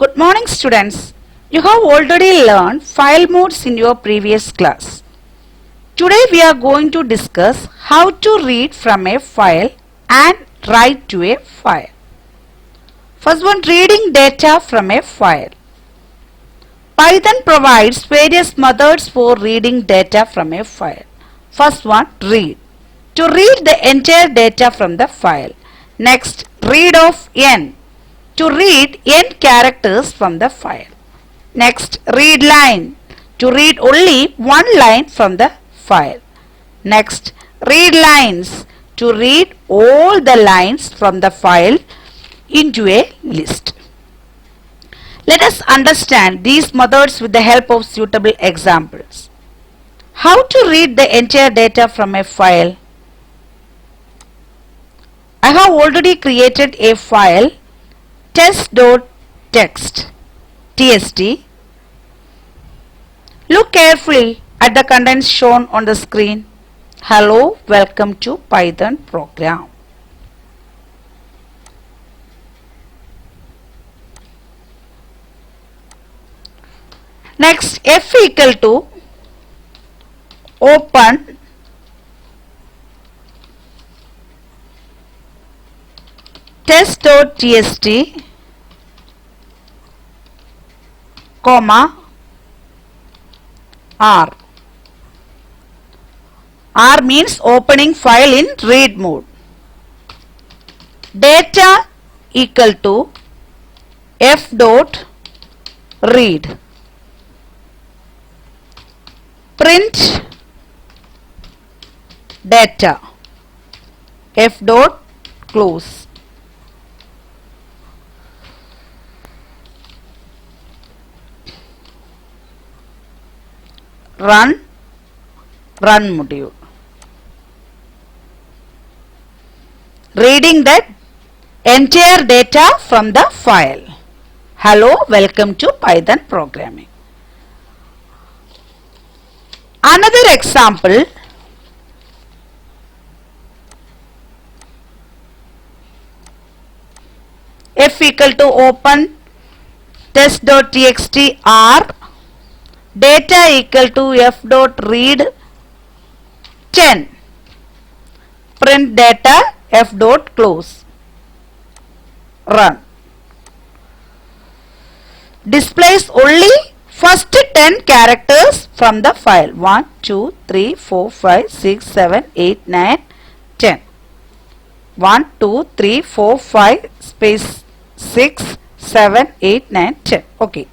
Good morning students. You have already learned file modes in your previous class. Today we are going to discuss how to read from a file and write to a file. First one, reading data from a file. Python provides various methods for reading data from a file. First one, read. To read the entire data from the file. Next, read of n. To read n characters from the file. Next, read line. To read only one line from the file. Next, read lines. To read all the lines from the file into a list. Let us understand these methods with the help of suitable examples. How to read the entire data from a file? I have already created a file test.txt. Look carefully at the contents shown on the screen. Hello, welcome to Python program. Next, f equal to open test.txt comma R. R means opening file in read mode. Data equal to f dot read. Print data f dot close. Run module. Reading the entire data from the file. Hello, welcome to Python programming. Another example. F equal to open test.txt R. Data equal to f dot read 10. Print data f dot close. Run. Displays only first 10 characters from the file. 1, 2, 3, 4, 5, 6, 7, 8, 9, 10. 1, 2, 3, 4, 5, space 6, 7, 8, 9, 10. Okay.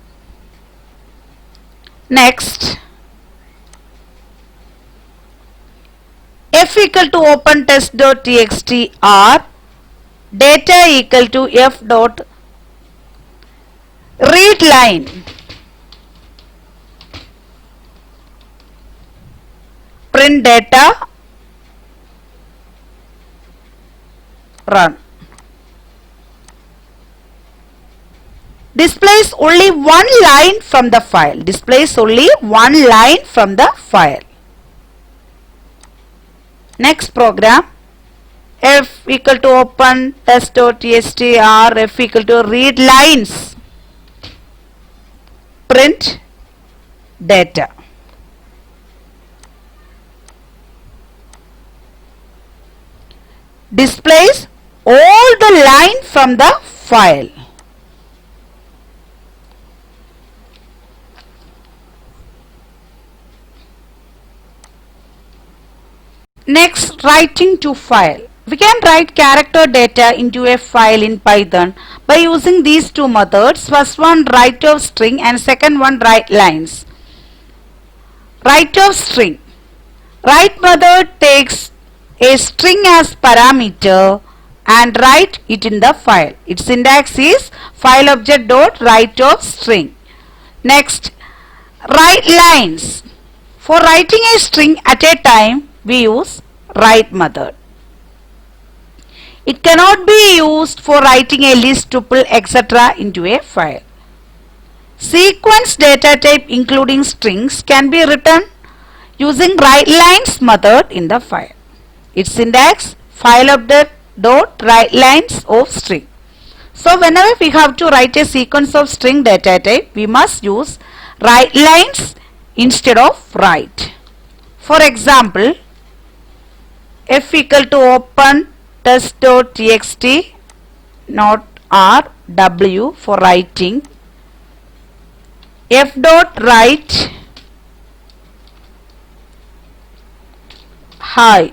Next, f equal to open test.txt R. Data equal to f dot read line. Print data. Run. Displays only one line from the file. Displays only one line from the file. Next program. F equal to open test.txt R. F equal to read lines. Print data. Displays all the line from the file. Next, writing to file. We can write character data into a file in Python by using these two methods. First one, write of string, and second one, write lines. Write of string. Write method takes a string as parameter and write it in the file. Its syntax is file object dot write of string. Next, write lines. For writing a string at a time, we use write method. It cannot be used for writing a list, tuple, etc. into a file. Sequence data type including strings can be written using write lines method in the file. Its syntax file update dot write lines of string. So whenever we have to write a sequence of string data type, we must use write lines instead of write. For example, f equal to open test.txt, not r, w for writing, f dot write hi,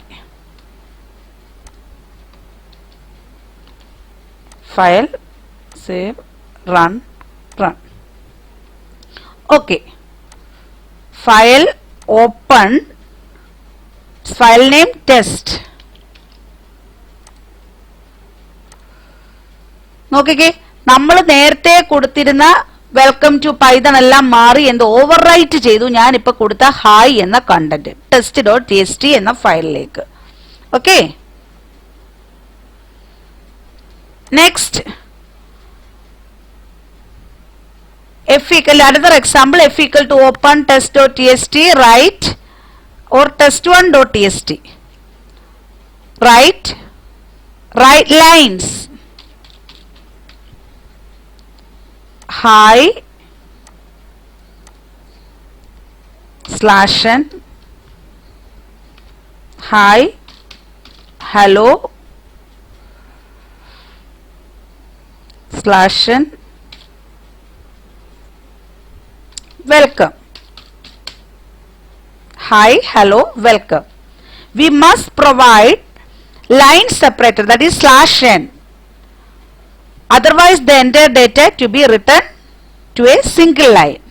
file, save, run. Okay, file open, file name test. നോക്കിക്കേ, നമ്മൾ നേരത്തെ കൊടുത്തിരുന്ന welcome to Python എല്ലാം മാറി എന്ത് over right ചെയ്തു ഞാനിപ്പോൾ കൊടുത്ത ഹായ് എന്ന കണ്ടന്റ് test.txt എന്ന ഫയലിലേക്ക്. Okay, next another example, f equal to open test.txt write or test1.txt write lines hi slash n hi hello slash n welcome. Hi, hello, welcome. We must provide line separator, that is slash n. Otherwise the entire data to be written to a single line.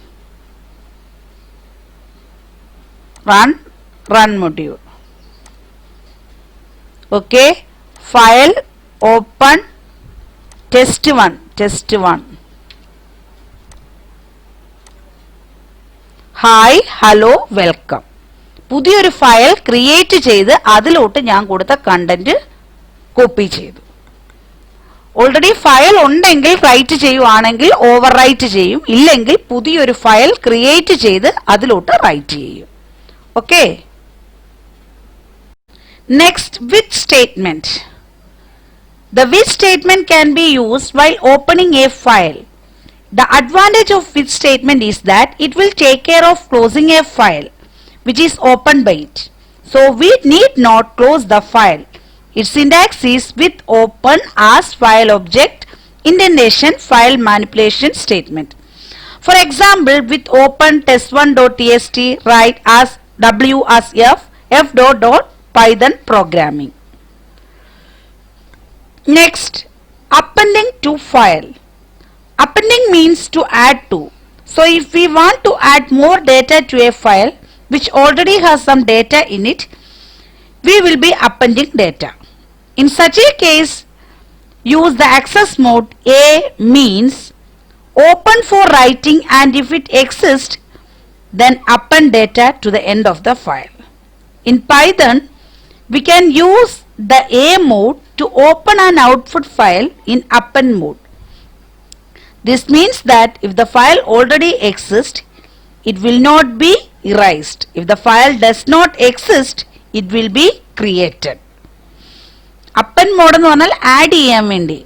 Run module. Okay, file open test1. Hi hello welcome. പുതിയൊരു file create ചെയ്ത് അതിലോട്ട് ഞാൻ കൊടുത്ത content copy ചെയ്തു. Already file ഉണ്ടെങ്കിൽ right ചെയ്യുവാണെങ്കിൽ over right ചെയ്യും, ഇല്ലെങ്കിൽ പുതിയൊരു ഫയൽ ക്രിയേറ്റ് ചെയ്ത് അതിലോട്ട് റൈറ്റ് ചെയ്യും. Okay, next with statement. The with statement can be used while opening a file. The advantage of with statement is that it will take care of closing a file which is opened by it. So we need not close the file. Its syntax is with open as file object, indentation, file manipulation statement. For example, with open test1.txt write as w as f dot python programming. Next, appending to file. Appending means to add to. So if we want to add more data to a file which already has some data in it, we will be appending data. In such a case, use the access mode. A means open for writing, and if it exists, then append data to the end of the file. In Python, we can use the A mode to open an output file in append mode. This means that if the file already exists, it will not be erased. If the file does not exist, it will be created. Append mode എന്ന് പറഞ്ഞാൽ add ചെയ്യാൻ വേണ്ടി.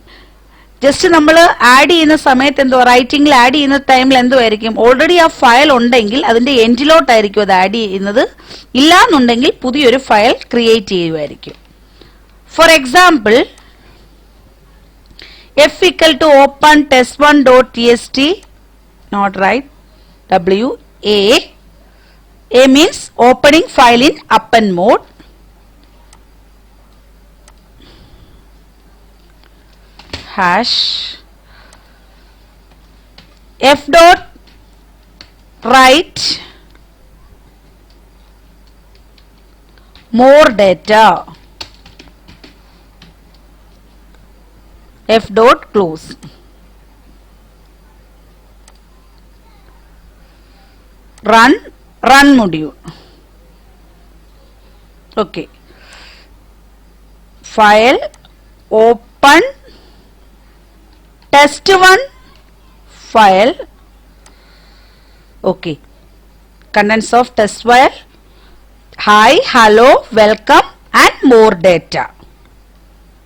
Just നമ്മൾ add ചെയ്യുന്ന സമയത്ത് എന്തോ റൈറ്റിംഗിൽ add ചെയ്യുന്ന ടൈമിൽ എന്തോ ആയിരിക്കും, ഓൾറെഡി ആ ഫയൽ ഉണ്ടെങ്കിൽ അതിൻ്റെ എൻഡിലോട്ടായിരിക്കും അത് ആഡ് ചെയ്യുന്നത്, ഇല്ലാന്നുണ്ടെങ്കിൽ പുതിയൊരു ഫയൽ ക്രിയേറ്റ് ചെയ്യുമായിരിക്കും. For example, f equal to open test1.txt, not right, w, a means opening file in append mode. Hash f dot write more data, f dot close. Run module. Okay, file open test1 file. Okay, contents of test file: hi, hello, welcome, and more data.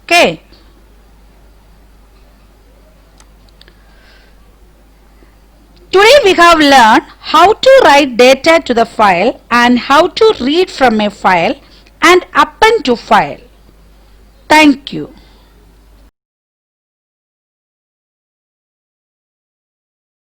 Okay, we have learned how to write data to the file and how to read from a file and append to file. Thank you.